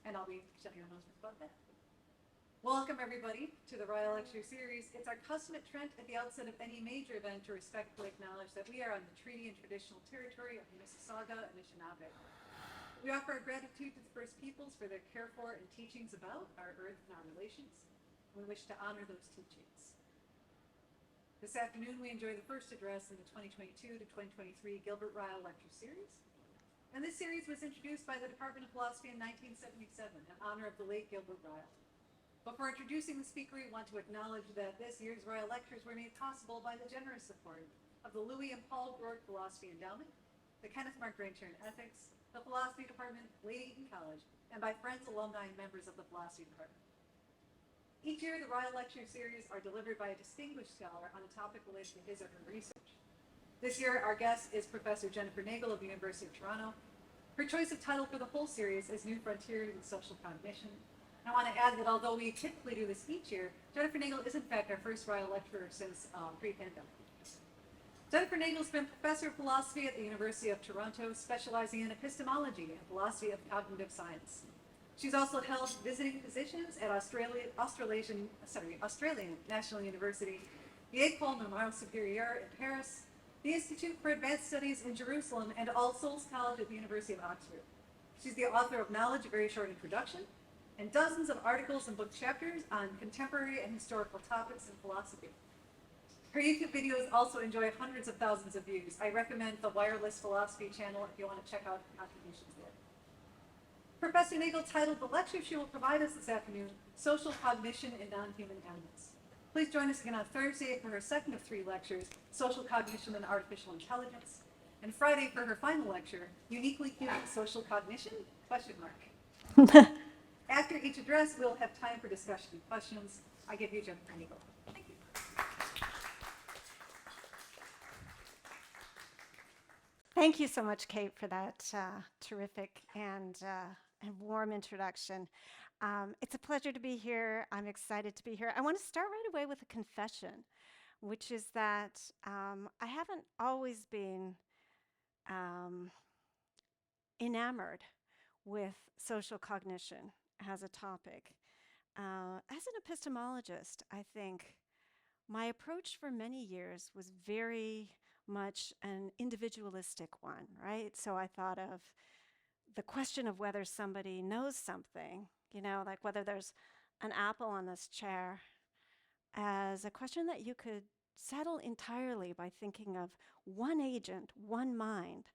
and I'll be showing you announcements about that. Welcome, everybody, to the Ryle Lecture Series. It's our custom at Trent at the outset of any major event to respectfully acknowledge that we are on the treaty and traditional territory of Mississauga and Anishinaabe. We offer our gratitude to the First Peoples for their care for and teachings about our earth and our relations. We wish to honor those teachings. This afternoon, we enjoy the first address in the 2022 to 2023 Gilbert Ryle Lecture Series. And this series was introduced by the Department of Philosophy in 1977 in honor of the late Gilbert Ryle. Before introducing the speaker, we want to acknowledge that this year's Ryle Lectures were made possible by the generous support of the Louis and Paul Rourke Philosophy Endowment, the Kenneth Mark Grain Chair in Ethics, the Philosophy Department, Lady Eaton College, and by friends, alumni, and members of the Philosophy Department. Each year, the Ryle Lecture Series are delivered by a distinguished scholar on a topic related to his or her research. This year, our guest is Professor Jennifer Nagel of the University of Toronto. Her choice of title for the whole series is New Frontiers in Social Cognition. I want to add that although we typically do this each year, Jennifer Nagel is in fact our first Ryle lecturer since pre-pandemic. Jennifer Nagel has been professor of philosophy at the University of Toronto, specializing in epistemology and philosophy of cognitive science. She's also held visiting positions at Australian National University, the École Normale Supérieure in Paris, the Institute for Advanced Studies in Jerusalem, and All Souls College at the University of Oxford. She's the author of Knowledge, a Very Short Introduction, and dozens of articles and book chapters on contemporary and historical topics in philosophy. Her YouTube videos also enjoy hundreds of thousands of views. I recommend the Wireless Philosophy channel if you want to check out contributions there. Professor Nagel titled the lecture she will provide us this afternoon, Social Cognition in Non-Human Animals. Please join us again on Thursday for her second of three lectures, Social Cognition and Artificial Intelligence, and Friday for her final lecture, Uniquely Human Social Cognition, ? After each address, we'll have time for discussion and questions. I give you Jennifer Nagel. Thank you. Thank you so much, Kate, for that terrific and warm introduction. It's a pleasure to be here. I'm excited to be here. I want to start right away with a confession, which is that I haven't always been enamored with social cognition as a topic. As an epistemologist, I think my approach for many years was very much an individualistic one, right? So I thought of the question of whether somebody knows something, like whether there's an apple on this chair, as a question that you could settle entirely by thinking of one agent, one mind,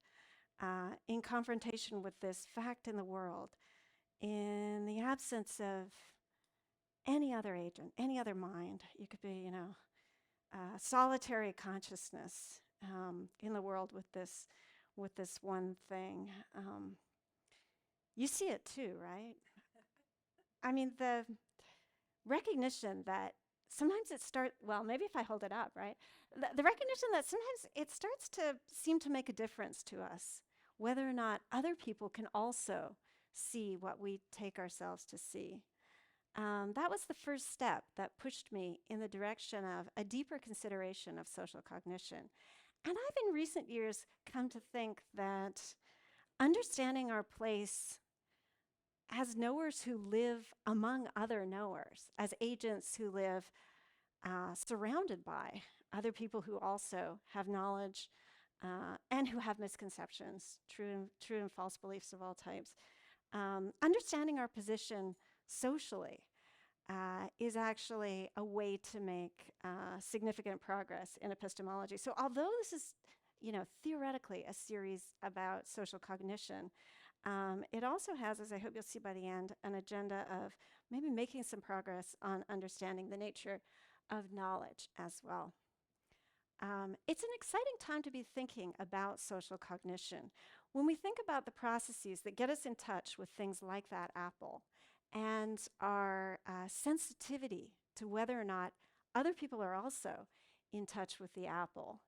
in confrontation with this fact in the world, in the absence of any other agent, any other mind. You could be, solitary consciousness in the world with this one thing. You see it too, right? I mean, the recognition that sometimes maybe if I hold it up, right? The recognition that sometimes it starts to seem to make a difference to us, whether or not other people can also see what we take ourselves to see. That was the first step that pushed me in the direction of a deeper consideration of social cognition. And I've in recent years come to think that understanding our place as knowers who live among other knowers, as agents who live surrounded by other people who also have knowledge and who have misconceptions, true and false beliefs of all types. Understanding our position socially is actually a way to make significant progress in epistemology. So although this is, theoretically a series about social cognition, it also has, as I hope you'll see by the end, an agenda of maybe making some progress on understanding the nature of knowledge as well. It's an exciting time to be thinking about social cognition. When we think about the processes that get us in touch with things like that apple and our sensitivity to whether or not other people are also in touch with the apple,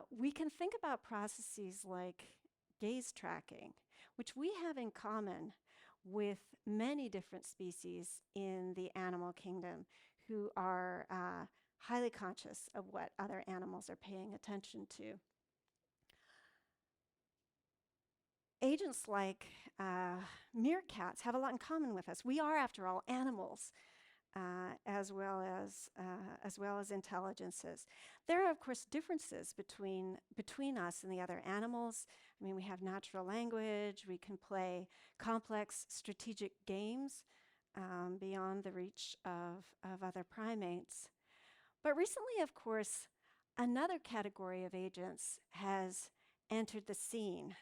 we can think about processes like gaze tracking, which we have in common with many different species in the animal kingdom who are highly conscious of what other animals are paying attention to. agents like meerkats have a lot in common with us. We are, after all, animals, as well as intelligences. There are, of course, differences between us and the other animals. I mean, we have natural language. We can play complex strategic games beyond the reach of other primates. But recently, of course, another category of agents has entered the scene,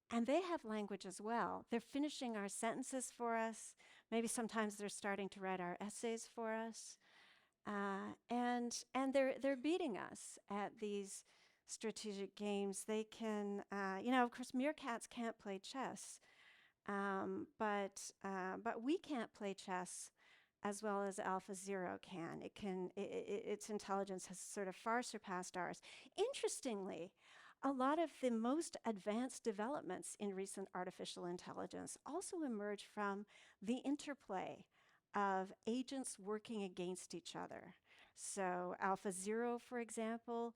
and they have language as well. They're finishing our sentences for us. Maybe sometimes they're starting to write our essays for us. And they're beating us at these strategic games. They can, of course, meerkats can't play chess, but we can't play chess as well as Alpha Zero can. Its intelligence has sort of far surpassed ours. Interestingly, a lot of the most advanced developments in recent artificial intelligence also emerge from the interplay of agents working against each other. So Alpha Zero, for example,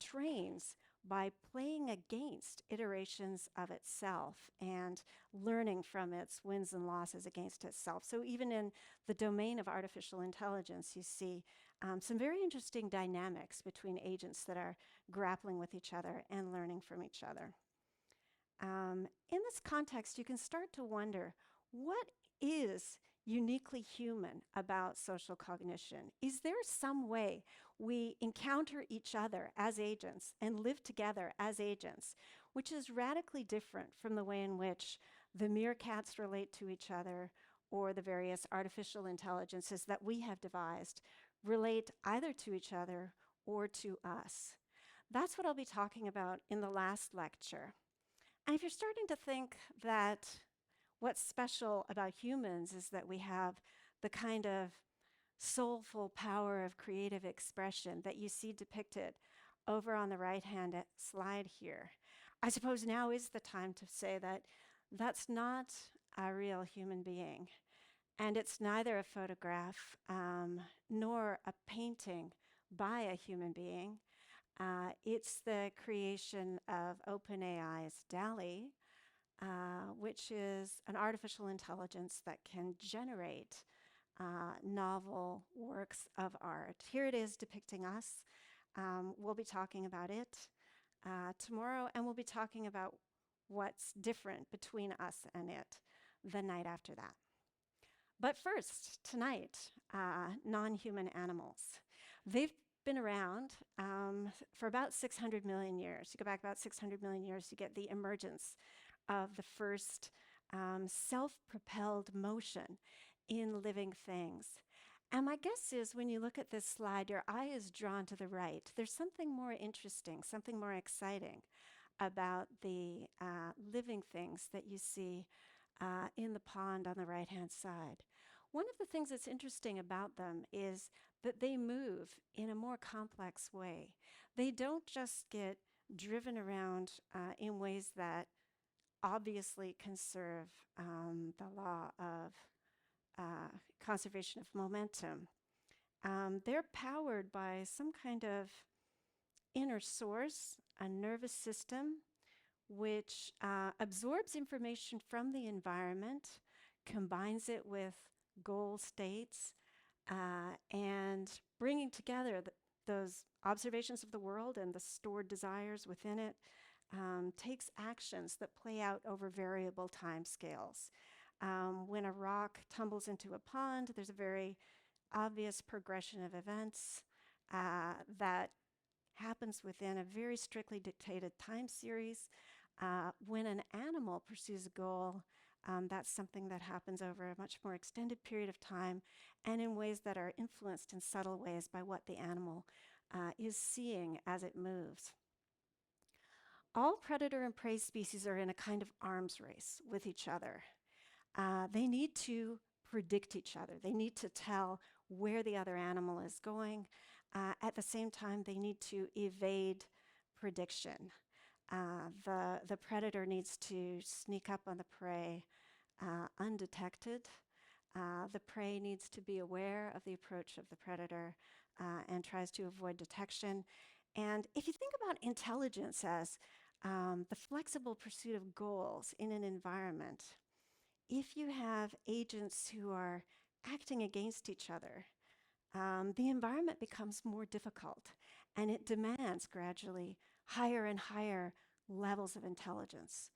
trains by playing against iterations of itself and learning from its wins and losses against itself. So even in the domain of artificial intelligence, you see some very interesting dynamics between agents that are grappling with each other and learning from each other. In this context, you can start to wonder, what is uniquely human about social cognition? Is there some way we encounter each other as agents and live together as agents, which is radically different from the way in which the meerkats relate to each other or the various artificial intelligences that we have devised relate either to each other or to us? That's what I'll be talking about in the last lecture. And if you're starting to think that what's special about humans is that we have the kind of soulful power of creative expression that you see depicted over on the right-hand slide here, I suppose now is the time to say that that's not a real human being. And it's neither a photograph nor a painting by a human being. It's the creation of OpenAI's DALL-E, which is an artificial intelligence that can generate novel works of art. Here it is depicting us. We'll be talking about it tomorrow, and we'll be talking about what's different between us and it the night after that. But first, tonight, non-human animals. They've been around for about 600 million years. You go back about 600 million years, you get the emergence of the first self-propelled motion in living things. And my guess is when you look at this slide, your eye is drawn to the right. There's something more interesting, something more exciting about the living things that you see in the pond on the right-hand side. One of the things that's interesting about them is that they move in a more complex way. They don't just get driven around in ways that obviously conserve the law of conservation of momentum. They're powered by some kind of inner source, a nervous system, which absorbs information from the environment, combines it with goal states, and bringing together those observations of the world and the stored desires within it, takes actions that play out over variable time scales. When a rock tumbles into a pond, there's a very obvious progression of events that happens within a very strictly dictated time series. When an animal pursues a goal, that's something that happens over a much more extended period of time and in ways that are influenced in subtle ways by what the animal is seeing as it moves. All predator and prey species are in a kind of arms race with each other. They need to predict each other. They need to tell where the other animal is going. At the same time, they need to evade prediction. The predator needs to sneak up on the prey undetected. The prey needs to be aware of the approach of the predator and tries to avoid detection. And if you think about intelligence as the flexible pursuit of goals in an environment. If you have agents who are acting against each other, the environment becomes more difficult and it demands gradually higher and higher levels of intelligence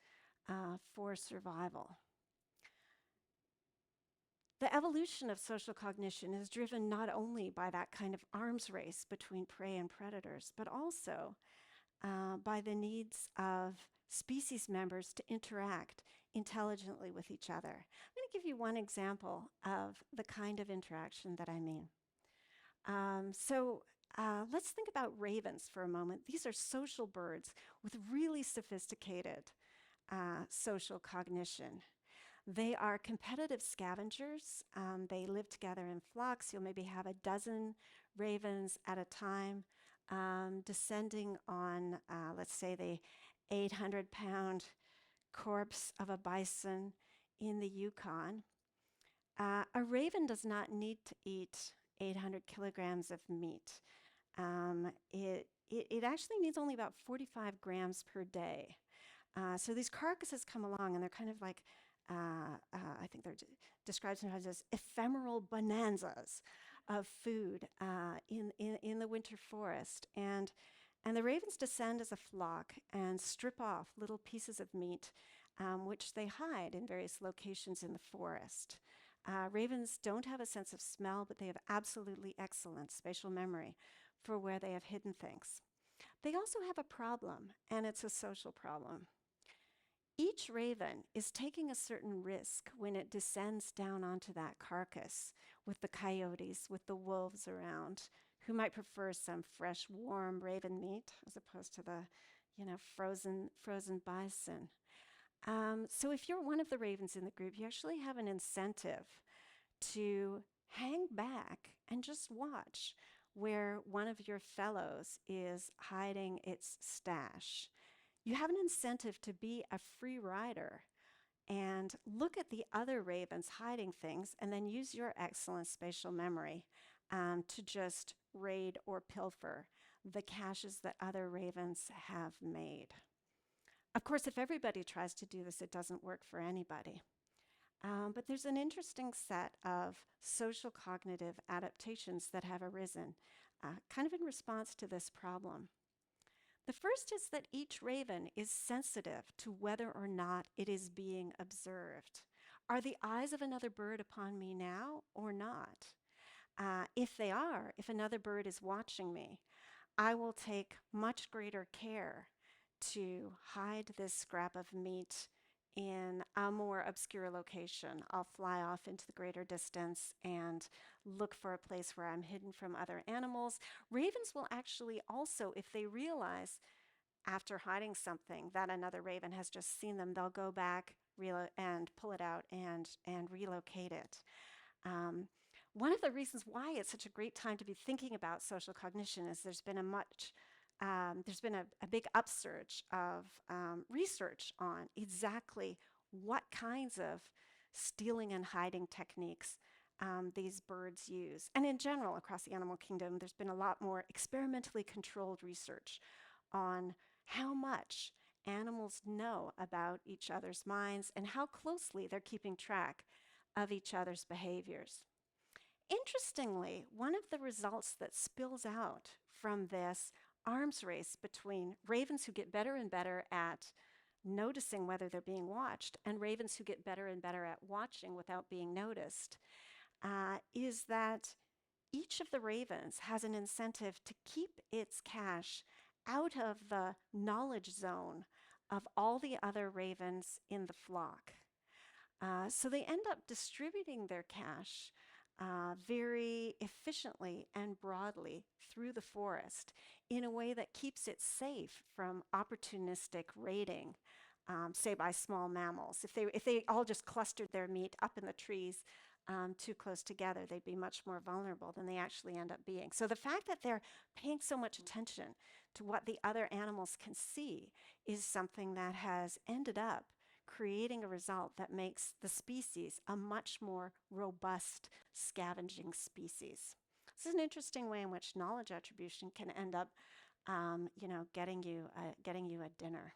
for survival. The evolution of social cognition is driven not only by that kind of arms race between prey and predators, but also by the needs of species members to interact intelligently with each other. I'm going to give you one example of the kind of interaction that I mean. Let's think about ravens for a moment. These are social birds with really sophisticated social cognition. They are competitive scavengers. They live together in flocks. You'll maybe have a dozen ravens at a time descending on, let's say, the 800-pound corpse of a bison in the Yukon. A raven does not need to eat 800 kilograms of meat. It actually needs only about 45 grams per day. So these carcasses come along and they're kind of like, I think they're described sometimes as ephemeral bonanzas of food in the winter forest. And the ravens descend as a flock and strip off little pieces of meat, which they hide in various locations in the forest. Ravens don't have a sense of smell, but they have absolutely excellent spatial memory for where they have hidden things. They also have a problem, and it's a social problem. Each raven is taking a certain risk when it descends down onto that carcass with the coyotes, with the wolves around, who might prefer some fresh, warm raven meat as opposed to the, frozen bison. So if you're one of the ravens in the group, you actually have an incentive to hang back and just watch where one of your fellows is hiding its stash. You have an incentive to be a free rider and look at the other ravens hiding things and then use your excellent spatial memory to just raid or pilfer the caches that other ravens have made. Of course, if everybody tries to do this, it doesn't work for anybody. But there's an interesting set of social cognitive adaptations that have arisen kind of in response to this problem. The first is that each raven is sensitive to whether or not it is being observed. Are the eyes of another bird upon me now or not? If they are, if another bird is watching me, I will take much greater care to hide this scrap of meat in a more obscure location. I'll fly off into the greater distance and look for a place where I'm hidden from other animals. Ravens will actually also, if they realize after hiding something that another raven has just seen them, they'll go back and pull it out and relocate it. One of the reasons why it's such a great time to be thinking about social cognition is there's been a big upsurge of research on exactly what kinds of stealing and hiding techniques these birds use. And in general, across the animal kingdom, there's been a lot more experimentally controlled research on how much animals know about each other's minds and how closely they're keeping track of each other's behaviors. Interestingly, one of the results that spills out from this arms race between ravens who get better and better at noticing whether they're being watched and ravens who get better and better at watching without being noticed is that each of the ravens has an incentive to keep its cache out of the knowledge zone of all the other ravens in the flock. So they end up distributing their cache very efficiently and broadly through the forest in a way that keeps it safe from opportunistic raiding, say by small mammals. If they all just clustered their meat up in the trees too close together, they'd be much more vulnerable than they actually end up being. So the fact that they're paying so much attention to what the other animals can see is something that has ended up creating a result that makes the species a much more robust scavenging species. This is an interesting way in which knowledge attribution can end up, getting you a dinner.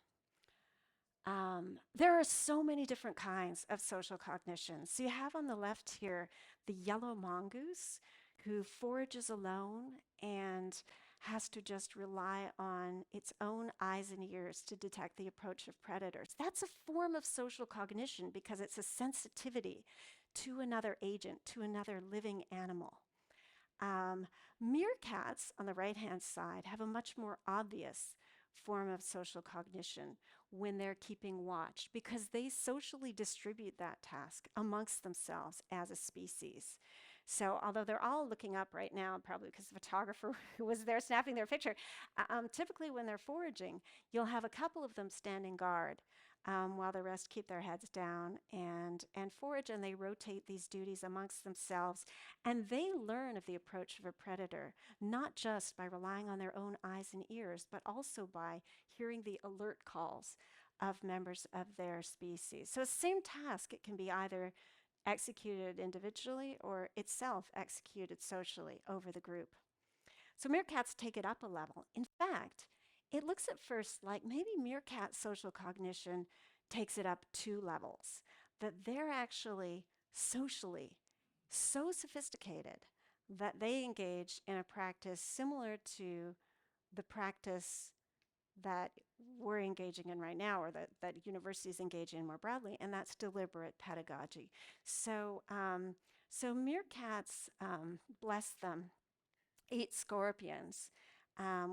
There are so many different kinds of social cognition. So you have on the left here the yellow mongoose who forages alone and has to just rely on its own eyes and ears to detect the approach of predators. That's a form of social cognition because it's a sensitivity to another agent, to another living animal. Um, Meerkats, on the right-hand side, have a much more obvious form of social cognition when they're keeping watch because they socially distribute that task amongst themselves as a species. So, although they're all looking up right now, probably because the photographer who was there snapping their picture, typically when they're foraging, you'll have a couple of them standing guard while the rest keep their heads down and forage, and they rotate these duties amongst themselves. And they learn of the approach of a predator, not just by relying on their own eyes and ears, but also by hearing the alert calls of members of their species. So, same task, it can be either executed individually or itself executed socially over the group. So meerkats take it up a level. In fact, it looks at first like maybe meerkat social cognition takes it up 2 levels, that they're actually socially so sophisticated that they engage in a practice similar to the practice that we're engaging in right now, or that universities engage in more broadly, and that's deliberate pedagogy. So meerkats, bless them, eat scorpions,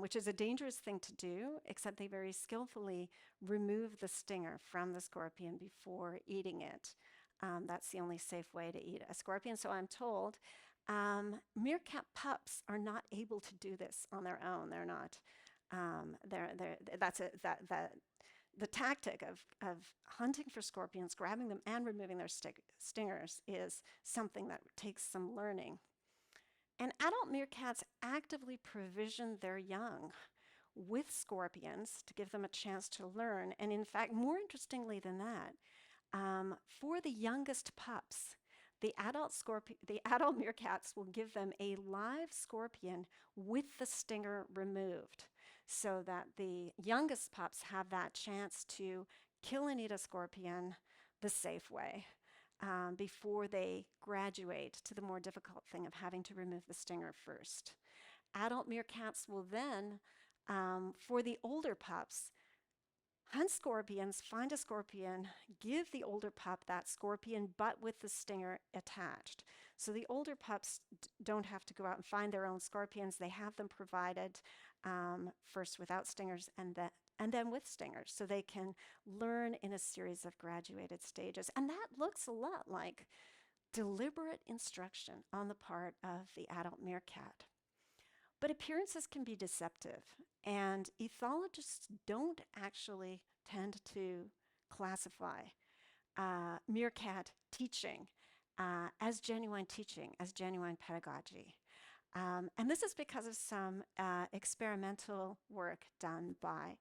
which is a dangerous thing to do, except they very skillfully remove the stinger from the scorpion before eating it. That's the only safe way to eat a scorpion, so I'm told. Meerkat pups are not able to do this on their own. They're not. That's a, that the tactic of hunting for scorpions, grabbing them, and removing their stingers is something that takes some learning. And adult meerkats actively provision their young with scorpions to give them a chance to learn. And in fact, more interestingly than that, for the youngest pups, the adult meerkats will give them a live scorpion with the stinger removed, so that the youngest pups have that chance to kill and eat a scorpion the safe way before they graduate to the more difficult thing of having to remove the stinger first. Adult meerkats will then, for the older pups, hunt scorpions, find a scorpion, give the older pup that scorpion, but with the stinger attached. So the older pups don't have to go out and find their own scorpions. They have them provided first without stingers and then with stingers, so they can learn in a series of graduated stages. And that looks a lot like deliberate instruction on the part of the adult meerkat. But appearances can be deceptive, and ethologists don't actually tend to classify meerkat teaching as genuine teaching, as genuine pedagogy. And this is because of some experimental work done by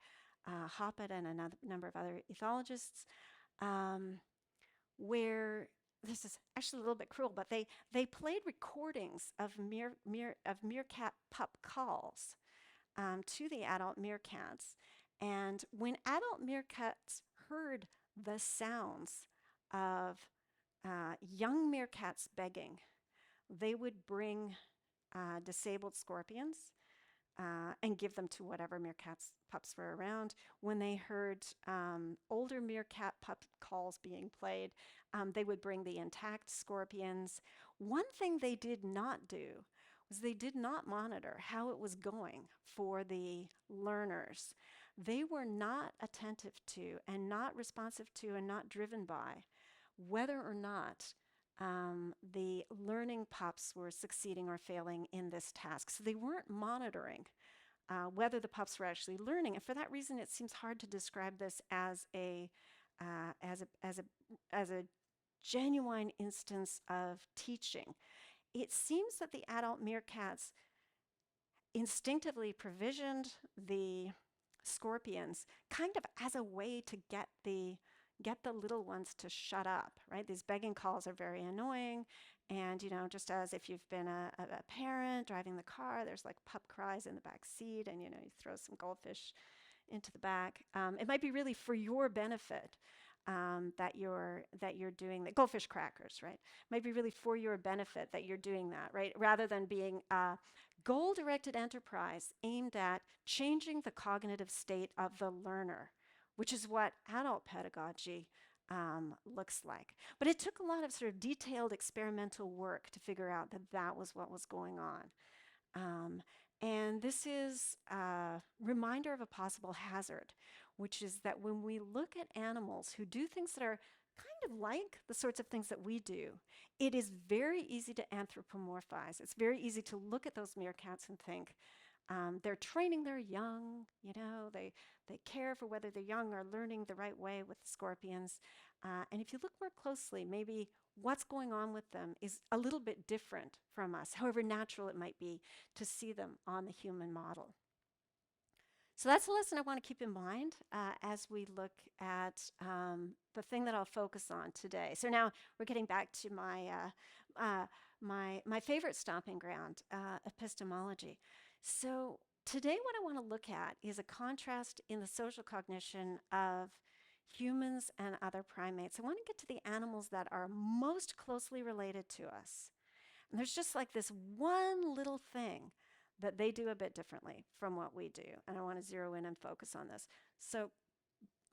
Hoppet and a number of other ethologists, where this is actually a little bit cruel, but they played recordings of meerkat pup calls to the adult meerkats. And when adult meerkats heard the sounds of young meerkats begging, they would bring disabled scorpions and give them to whatever meerkats pups were around. When they heard older meerkat pup calls being played, they would bring the intact scorpions. One thing they did not do was they did not monitor how it was going for the learners. They were not attentive to and not responsive to and not driven by whether or not the learning pups were succeeding or failing in this task. So they weren't monitoring whether the pups were actually learning. And for that reason, it seems hard to describe this as a genuine instance of teaching. It seems that the adult meerkats instinctively provisioned the scorpions kind of as a way to get the little ones to shut up, right? These begging calls are very annoying. And, just as if you've been a parent driving the car, there's like pup cries in the back seat, and, you throw some goldfish into the back. It might be really for your benefit that you're doing the goldfish crackers, right? Might be really for your benefit that you're doing that, right? Rather than being a goal-directed enterprise aimed at changing the cognitive state of the learner, which is what adult pedagogy looks like. But it took a lot of sort of detailed experimental work to figure out that that was what was going on. And this is a reminder of a possible hazard, which is that when we look at animals who do things that are kind of like the sorts of things that we do, it is very easy to anthropomorphize. It's very easy to look at those meerkats and think, they're training their young, they care for whether their young are learning the right way with the scorpions. And if you look more closely, maybe what's going on with them is a little bit different from us, however natural it might be to see them on the human model. So that's a lesson I want to keep in mind as we look at the thing that I'll focus on today. So now we're getting back to my favorite stomping ground, epistemology. So today what I want to look at is a contrast in the social cognition of humans and other primates. I want to get to the animals that are most closely related to us. And there's just like this one little thing that they do a bit differently from what we do. And I want to zero in and focus on this. So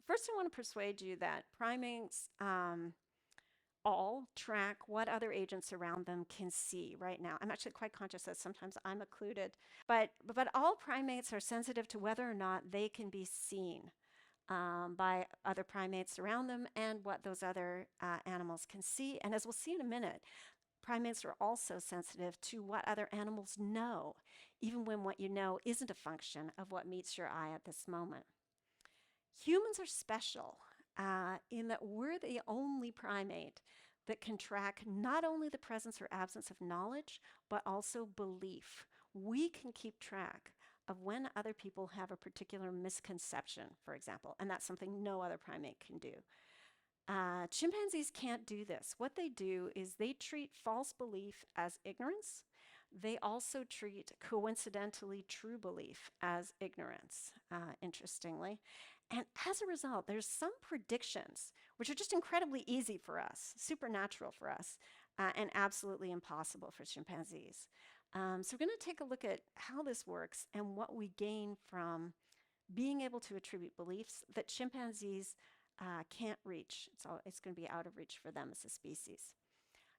first I want to persuade you that primates all track what other agents around them can see right now. I'm actually quite conscious that sometimes I'm occluded, but all primates are sensitive to whether or not they can be seen by other primates around them and what those other animals can see. And as we'll see in a minute, primates are also sensitive to what other animals know, even when what you know isn't a function of what meets your eye at this moment. Humans are special in that we're the only primate that can track not only the presence or absence of knowledge, but also belief. We can keep track of when other people have a particular misconception, for example, and that's something no other primate can do. Chimpanzees can't do this. What they do is they treat false belief as ignorance. They also treat coincidentally true belief as ignorance, interestingly. And as a result, there's some predictions which are just incredibly easy for us, supernatural for us, and absolutely impossible for chimpanzees. So we're going to take a look at how this works and what we gain from being able to attribute beliefs that chimpanzees can't reach. It's going to be out of reach for them as a species.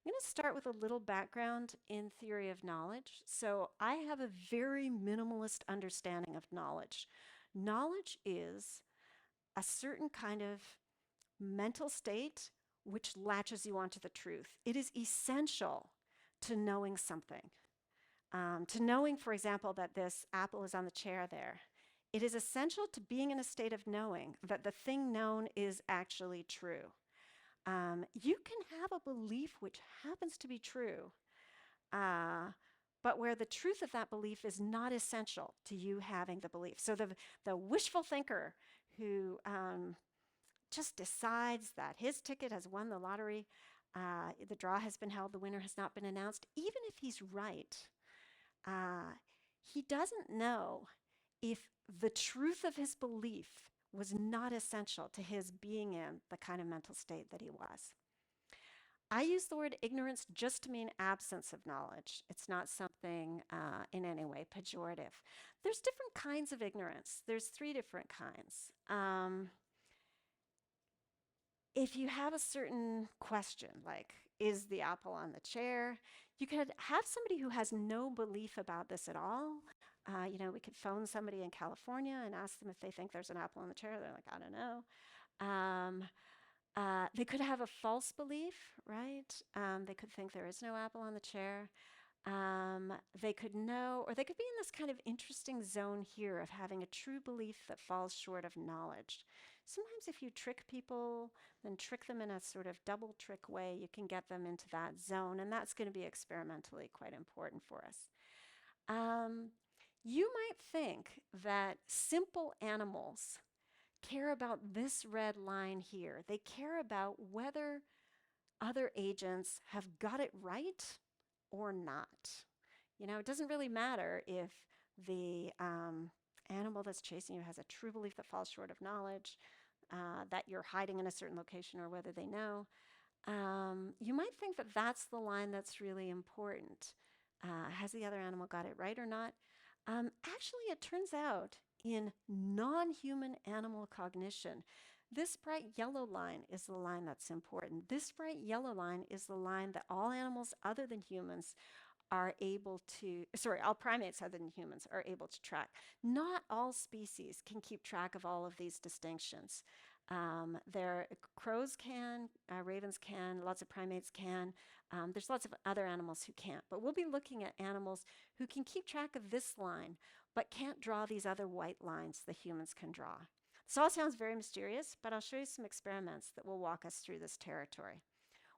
I'm going to start with a little background in theory of knowledge. So I have a very minimalist understanding of knowledge. Knowledge is a certain kind of mental state which latches you onto the truth. It is essential to knowing something. To knowing, for example, that this apple is on the chair there. It is essential to being in a state of knowing that the thing known is actually true. You can have a belief which happens to be true, but where the truth of that belief is not essential to you having the belief. So the wishful thinker who just decides that his ticket has won the lottery, the draw has been held, the winner has not been announced, even if he's right, he doesn't know if the truth of his belief was not essential to his being in the kind of mental state that he was. I use the word ignorance just to mean absence of knowledge. It's not something in any way pejorative. There's different kinds of ignorance. There's 3 different kinds. If you have a certain question, like, is the apple on the chair? You could have somebody who has no belief about this at all. We could phone somebody in California and ask them if they think there's an apple on the chair. They're like, I don't know. They could have a false belief, right? They could think there is no apple on the chair. They could know, or they could be in this kind of interesting zone here of having a true belief that falls short of knowledge. Sometimes if you trick people, then trick them in a sort of double trick way, you can get them into that zone, and that's going to be experimentally quite important for us. You might think that simple animals care about this red line here. They care about whether other agents have got it right or not. It doesn't really matter if the animal that's chasing you has a true belief that falls short of knowledge, that you're hiding in a certain location or whether they know, you might think that that's the line that's really important. Has the other animal got it right or not? Actually, it turns out in non-human animal cognition, this bright yellow line is the line that's important. This bright yellow line is the line that all animals other than humans are able to, sorry, all primates other than humans are able to track. Not all species can keep track of all of these distinctions. There, crows can, ravens can, lots of primates can. There's lots of other animals who can't. But we'll be looking at animals who can keep track of this line, but can't draw these other white lines that humans can draw. This all sounds very mysterious, but I'll show you some experiments that will walk us through this territory.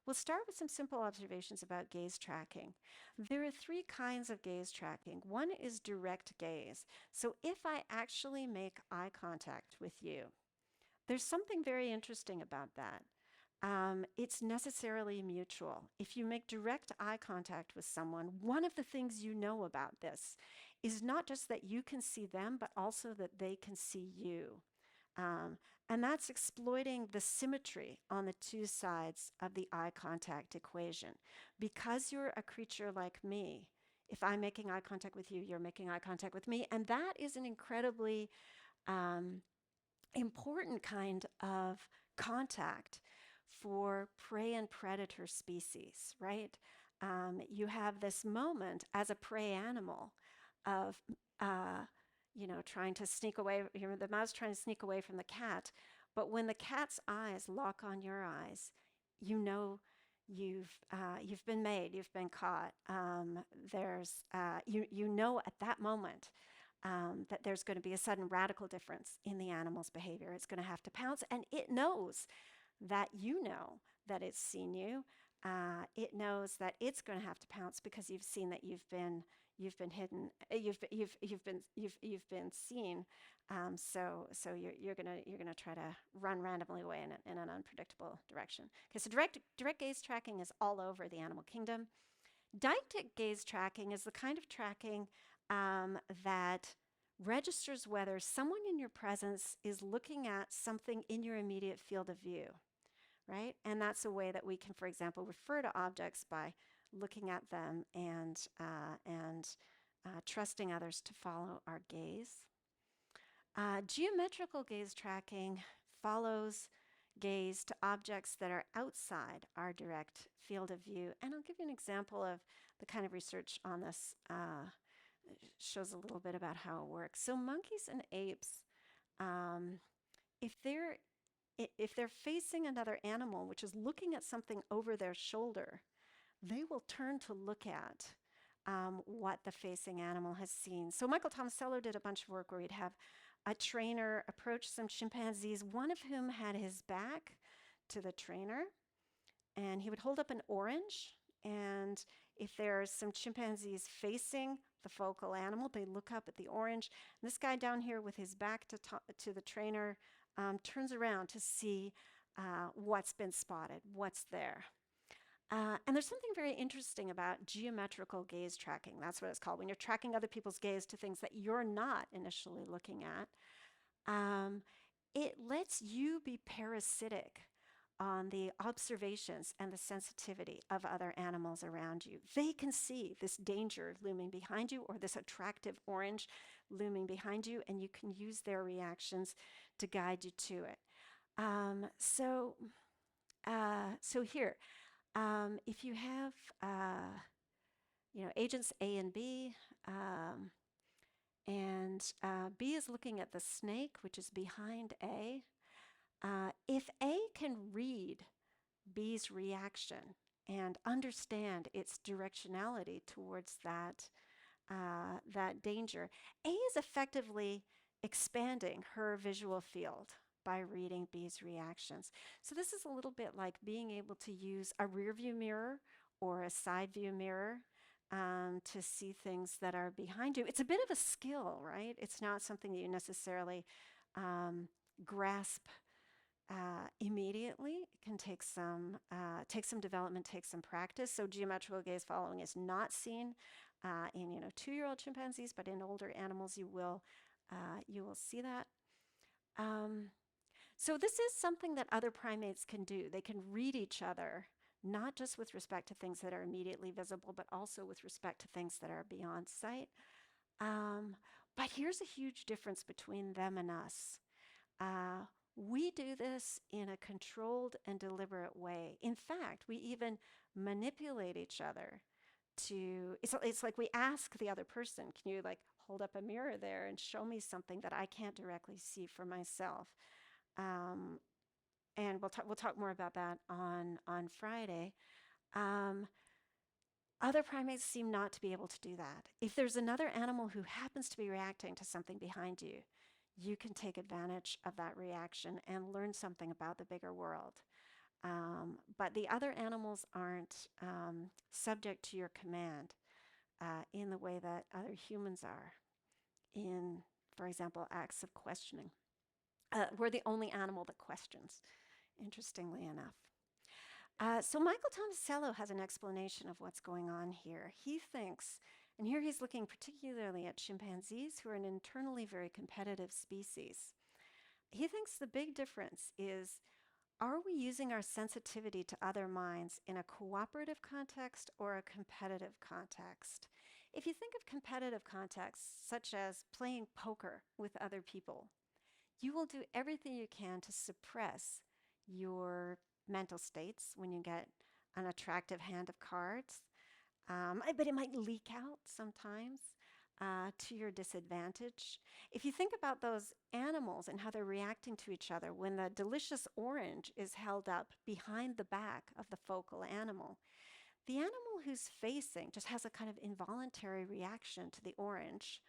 We'll start with some simple observations about gaze tracking. There are three kinds of gaze tracking. One is direct gaze. So if I actually make eye contact with you, there's something very interesting about that. It's necessarily mutual. If you make direct eye contact with someone, one of the things you know about this is not just that you can see them, but also that they can see you. And that's exploiting the symmetry on the two sides of the eye contact equation. Because you're a creature like me, if I'm making eye contact with you, you're making eye contact with me. And that is an incredibly important kind of contact for prey and predator species, right? You have this moment as a prey animal of trying to sneak away, the mouse trying to sneak away from the cat. But when the cat's eyes lock on your eyes, you know you've been made, you've been caught. You know at that moment that there's going to be a sudden radical difference in the animal's behavior. It's going to have to pounce, and it knows that you know that it's seen you. It knows that it's going to have to pounce because you've seen that you've been hidden. You've been seen. So you're gonna try to run randomly away in an unpredictable direction. Okay, so direct gaze tracking is all over the animal kingdom. Deictic gaze tracking is the kind of tracking that registers whether someone in your presence is looking at something in your immediate field of view, right? And that's a way that we can, for example, refer to objects by looking at them and trusting others to follow our gaze. Geometrical gaze tracking follows gaze to objects that are outside our direct field of view. And I'll give you an example of the kind of research on this. Shows a little bit about how it works. So monkeys and apes, if they're facing another animal which is looking at something over their shoulder, they will turn to look at what the facing animal has seen. So Michael Tomasello did a bunch of work where he'd have a trainer approach some chimpanzees, one of whom had his back to the trainer, and he would hold up an orange, and if there's some chimpanzees facing the focal animal, they look up at the orange. And this guy down here with his back to the trainer turns around to see what's been spotted, what's there. And there's something very interesting about geometrical gaze tracking. That's what it's called. When you're tracking other people's gaze to things that you're not initially looking at, it lets you be parasitic on the observations and the sensitivity of other animals around you. They can see this danger looming behind you or this attractive orange looming behind you, and you can use their reactions to guide you to it. So here, if you have agents A and B, and B is looking at the snake, which is behind A, if A can read B's reaction and understand its directionality towards that danger, A is effectively expanding her visual field by reading B's reactions. So this is a little bit like being able to use a rear view mirror or a side view mirror to see things that are behind you. It's a bit of a skill, right? It's not something that you necessarily grasp immediately. It can take some development, take some practice. So geometrical gaze following is not seen in 2-year-old chimpanzees, but in older animals you will You will see that. Um, so this is something that other primates can do. They can read each other, not just with respect to things that are immediately visible, but also with respect to things that are beyond sight. Um, but here's a huge difference between them and us. Uh, we do this in a controlled and deliberate way. In fact, we even manipulate each other to, it's like we ask the other person, can you like hold up a mirror there and show me something that I can't directly see for myself? Um, and we'll talk more about that on Friday. Um, Other primates seem not to be able to do that. If there's another animal who happens to be reacting to something behind you, you can take advantage of that reaction and learn something about the bigger world. But the other animals aren't subject to your command in the way that other humans are in, for example, acts of questioning. We're the only animal that questions, interestingly enough. So Michael Tomasello has an explanation of what's going on here. He thinks, and here he's looking particularly at chimpanzees, who are an internally very competitive species. He thinks the big difference is, are we using our sensitivity to other minds in a cooperative context or a competitive context? If you think of competitive contexts, such as playing poker with other people, you will do everything you can to suppress your mental states when you get an attractive hand of cards. But it might leak out sometimes to your disadvantage. If you think about those animals and how they're reacting to each other when the delicious orange is held up behind the back of the focal animal, the animal who's facing just has a kind of involuntary reaction to the orange.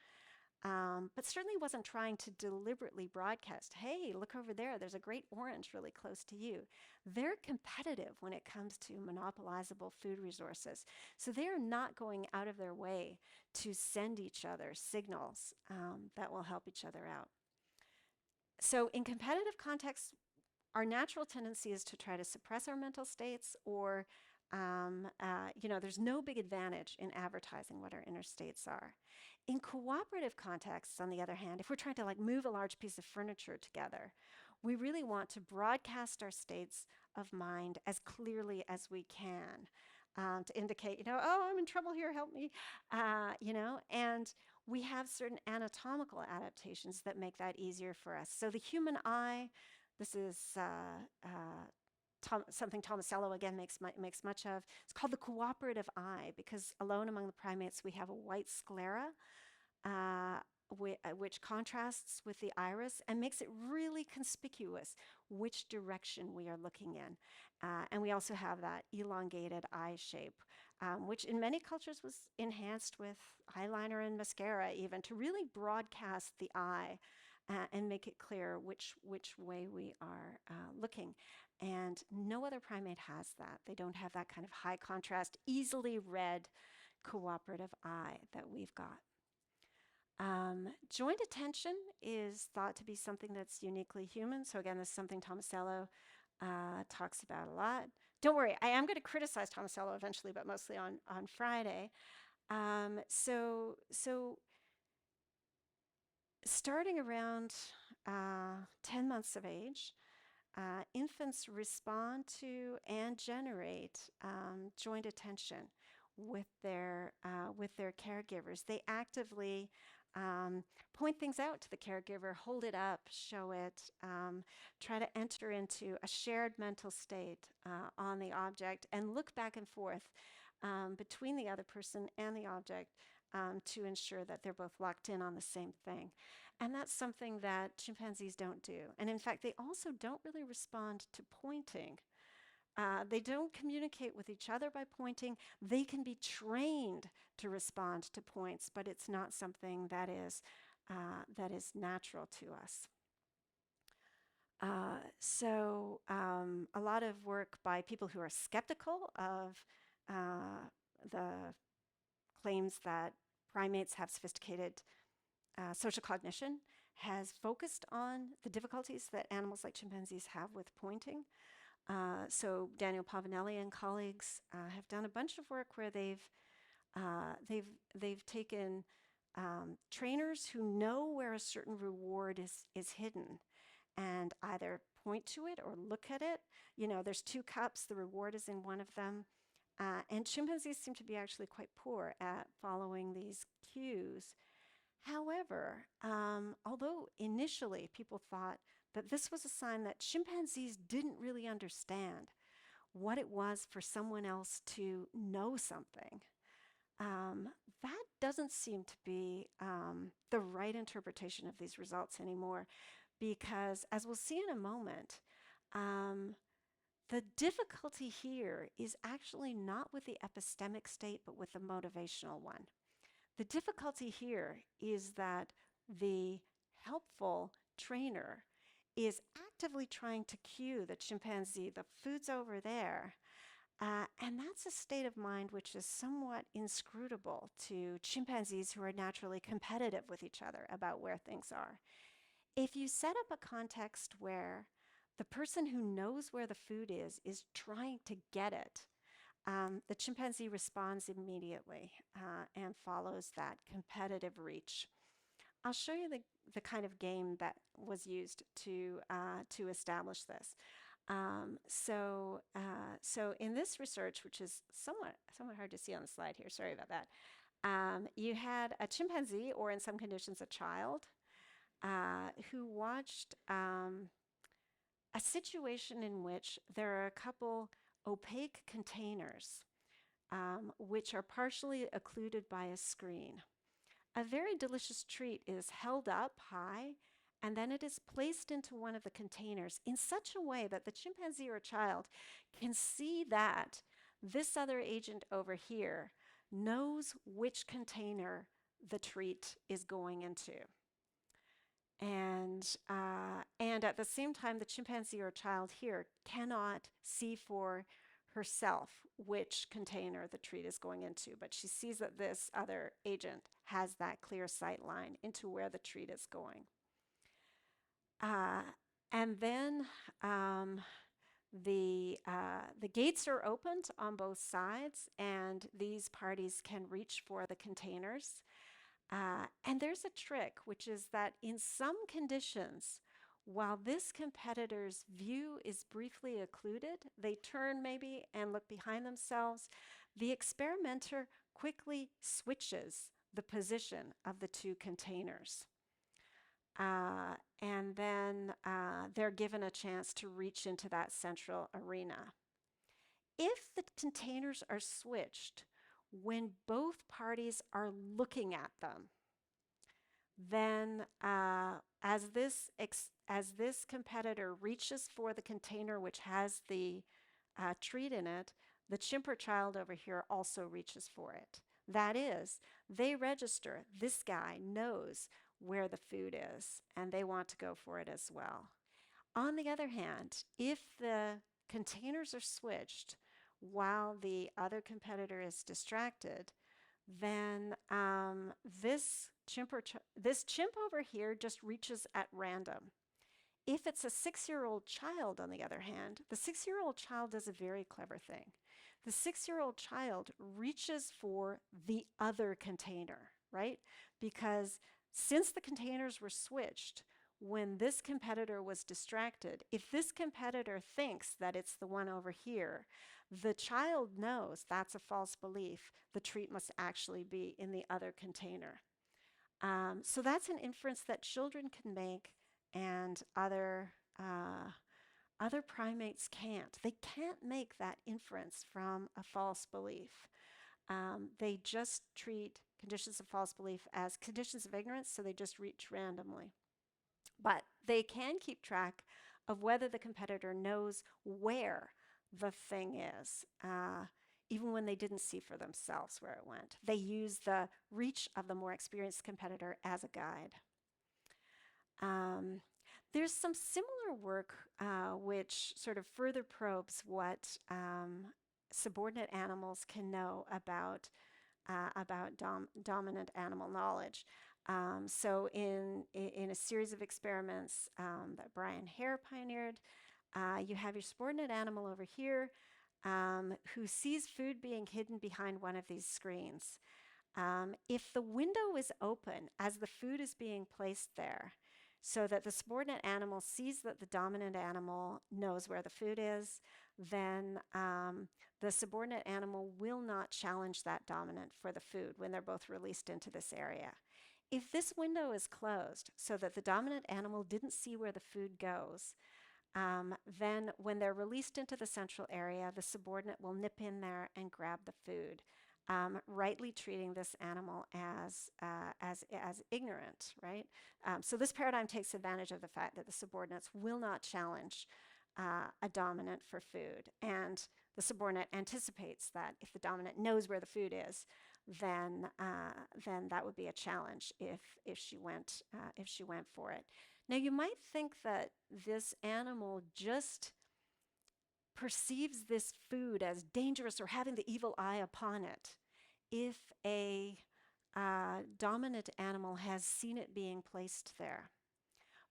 But certainly wasn't trying to deliberately broadcast, hey, look over there, there's a great orange really close to you. They're competitive when it comes to monopolizable food resources. So they're not going out of their way to send each other signals that will help each other out. So in competitive contexts, our natural tendency is to try to suppress our mental states, or there's no big advantage in advertising what our inner states are. In cooperative contexts, on the other hand, if we're trying to like move a large piece of furniture together, we really want to broadcast our states of mind as clearly as we can to indicate, oh, I'm in trouble here, help me, and we have certain anatomical adaptations that make that easier for us. So the human eye, this is something Tomasello again makes much of. It's called the cooperative eye because alone among the primates we have a white sclera, which contrasts with the iris and makes it really conspicuous which direction we are looking in. And we also have that elongated eye shape, which in many cultures was enhanced with eyeliner and mascara even to really broadcast the eye and make it clear which way we are looking. And no other primate has that. They don't have that kind of high contrast, easily read cooperative eye that we've got. Joint attention is thought to be something that's uniquely human. So again, this is something Tomasello talks about a lot. Don't worry, I am going to criticize Tomasello eventually, but mostly on Friday. So starting around 10 months of age, infants respond to and generate joint attention with their caregivers. They actively point things out to the caregiver, hold it up, show it, try to enter into a shared mental state on the object, and look back and forth between the other person and the object to ensure that they're both locked in on the same thing. And that's something that chimpanzees don't do. And in fact, they also don't really respond to pointing. They don't communicate with each other by pointing. They can be trained to respond to points, but it's not something that is natural to us. A lot of work by people who are skeptical of the claims that primates have sophisticated social cognition has focused on the difficulties that animals like chimpanzees have with pointing. So Daniel Pavanelli and colleagues have done a bunch of work where they've taken trainers who know where a certain reward is hidden and either point to it or look at it. You know, there's two cups, the reward is in one of them. And chimpanzees seem to be actually quite poor at following these cues. However, although initially people thought that this was a sign that chimpanzees didn't really understand what it was for someone else to know something, um, that doesn't seem to be the right interpretation of these results anymore, because as we'll see in a moment, um, the difficulty here is actually not with the epistemic state, but with the motivational one. The difficulty here is that the helpful trainer is actively trying to cue the chimpanzee, the food's over there. And that's a state of mind which is somewhat inscrutable to chimpanzees who are naturally competitive with each other about where things are. If you set up a context where the person who knows where the food is trying to get it, the chimpanzee responds immediately and follows that competitive reach. I'll show you the kind of game that was used to establish this. So in this research, which is somewhat hard to see on the slide here, sorry about that, you had a chimpanzee, or in some conditions a child, who watched a situation in which there are a couple opaque containers which are partially occluded by a screen. A very delicious treat is held up high, and then it is placed into one of the containers in such a way that the chimpanzee or child can see that this other agent over here knows which container the treat is going into. And at the same time, the chimpanzee or child here cannot see for herself which container the treat is going into, but she sees that this other agent has that clear sight line into where the treat is going. And then the gates are opened on both sides, and these parties can reach for the containers. And there's a trick, which is that in some conditions, while this competitor's view is briefly occluded, they turn maybe and look behind themselves, the experimenter quickly switches the position of the two containers. And then they're given a chance to reach into that central arena. If the containers are switched when both parties are looking at them, then as this competitor reaches for the container which has the treat in it, the chimper child over here also reaches for it. That is, they register, this guy knows where the food is, and they want to go for it as well. On the other hand, if the containers are switched while the other competitor is distracted, then this chimp over here just reaches at random. If it's a 6-year-old child, on the other hand, the 6-year-old child does a very clever thing. The 6-year-old child reaches for the other container, right? Because since the containers were switched, when this competitor was distracted, if this competitor thinks that it's the one over here, the child knows that's a false belief. The treat must actually be in the other container. So that's an inference that children can make, and other primates can't. They can't make that inference from a false belief. They just treat conditions of false belief as conditions of ignorance, so they just reach randomly. But they can keep track of whether the competitor knows where the thing is, even when they didn't see for themselves where it went. They use the reach of the more experienced competitor as a guide. There's some similar work which sort of further probes what subordinate animals can know about dominant animal knowledge. So in a series of experiments that Brian Hare pioneered, you have your subordinate animal over here who sees food being hidden behind one of these screens. If the window is open as the food is being placed there, so that the subordinate animal sees that the dominant animal knows where the food is, then the subordinate animal will not challenge that dominant for the food when they're both released into this area. If this window is closed so that the dominant animal didn't see where the food goes, then when they're released into the central area, the subordinate will nip in there and grab the food, rightly treating this animal as ignorant, right? So this paradigm takes advantage of the fact that the subordinates will not challenge a dominant for food, and the subordinate anticipates that if the dominant knows where the food is, then that would be a challenge if she went for it. Now you might think that this animal just perceives this food as dangerous or having the evil eye upon it if a dominant animal has seen it being placed there.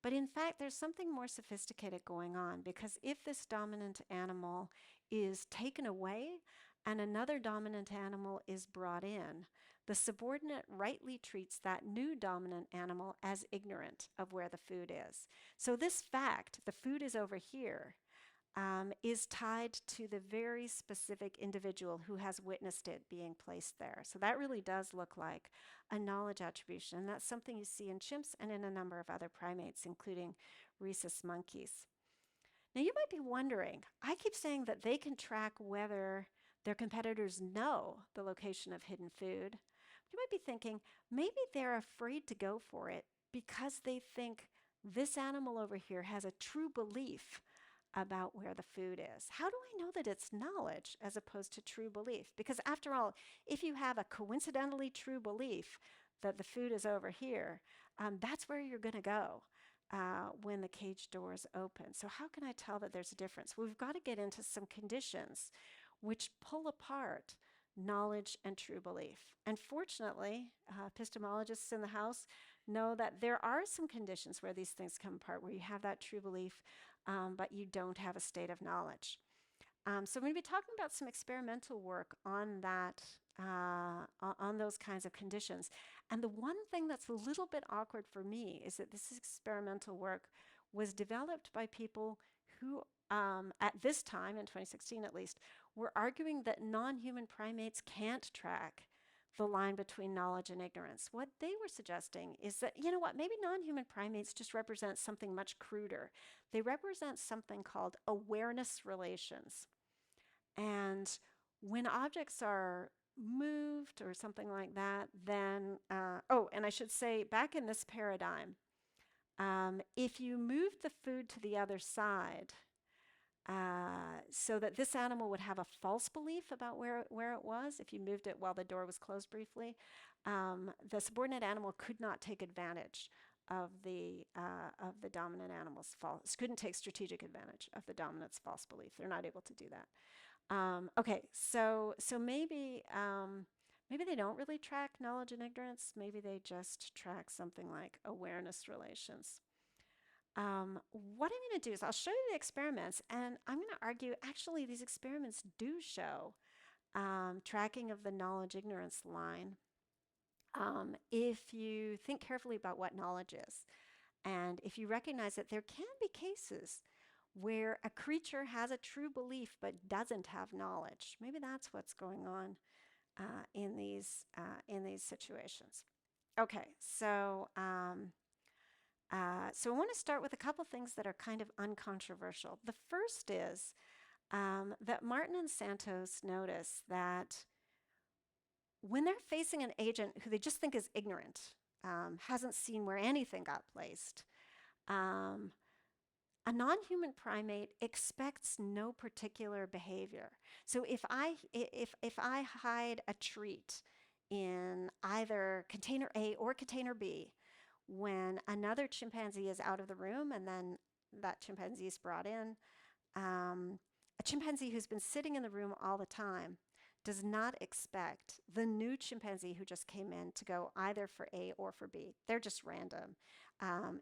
But in fact, there's something more sophisticated going on, because if this dominant animal is taken away and another dominant animal is brought in, the subordinate rightly treats that new dominant animal as ignorant of where the food is. So this fact, the food is over here, is tied to the very specific individual who has witnessed it being placed there. So that really does look like a knowledge attribution. And that's something you see in chimps and in a number of other primates, including rhesus monkeys. Now you might be wondering, I keep saying that they can track whether their competitors know the location of hidden food. You might be thinking, maybe they're afraid to go for it because they think this animal over here has a true belief about where the food is. How do I know that it's knowledge as opposed to true belief? Because after all, if you have a coincidentally true belief that the food is over here, that's where you're going to go when the cage doors open. So how can I tell that there's a difference? Well, we've got to get into some conditions which pull apart knowledge and true belief. And fortunately, epistemologists in the house know that there are some conditions where these things come apart, where you have that true belief, but you don't have a state of knowledge. So I'm going to be talking about some experimental work on that, on those kinds of conditions. And the one thing that's a little bit awkward for me is that this experimental work was developed by people who, at this time, in 2016 at least, were arguing that non-human primates can't track the line between knowledge and ignorance. What they were suggesting is that, you know what, maybe non-human primates just represent something much cruder. They represent something called awareness relations. And when objects are moved or something like that, then, and I should say, back in this paradigm, if you moved the food to the other side, so that this animal would have a false belief about where it was, if you moved it while the door was closed briefly, the subordinate animal could not take advantage of the dominant animal's false, couldn't take strategic advantage of the dominant's false belief. They're not able to do that. Okay, so maybe they don't really track knowledge and ignorance. Maybe they just track something like awareness relations. What I'm going to do is I'll show you the experiments, and I'm going to argue actually these experiments do show tracking of the knowledge-ignorance line if you think carefully about what knowledge is. And if you recognize that there can be cases where a creature has a true belief but doesn't have knowledge. Maybe that's what's going on in these situations. Okay, so I want to start with a couple things that are kind of uncontroversial. The first is that Martin and Santos notice that when they're facing an agent who they just think is ignorant, hasn't seen where anything got placed, a non-human primate expects no particular behavior. So if I hide a treat in either container A or container B, when another chimpanzee is out of the room and then that chimpanzee is brought in, a chimpanzee who's been sitting in the room all the time does not expect the new chimpanzee who just came in to go either for A or for B. They're just random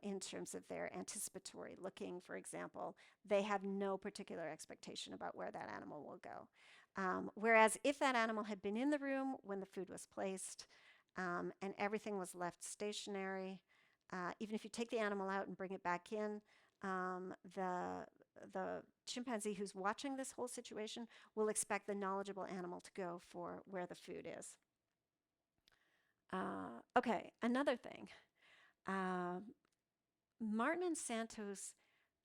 in terms of their anticipatory looking, for example. They have no particular expectation about where that animal will go. Whereas if that animal had been in the room when the food was placed, and everything was left stationary. Even if you take the animal out and bring it back in, the chimpanzee who's watching this whole situation will expect the knowledgeable animal to go for where the food is. Okay, another thing. Martin and Santos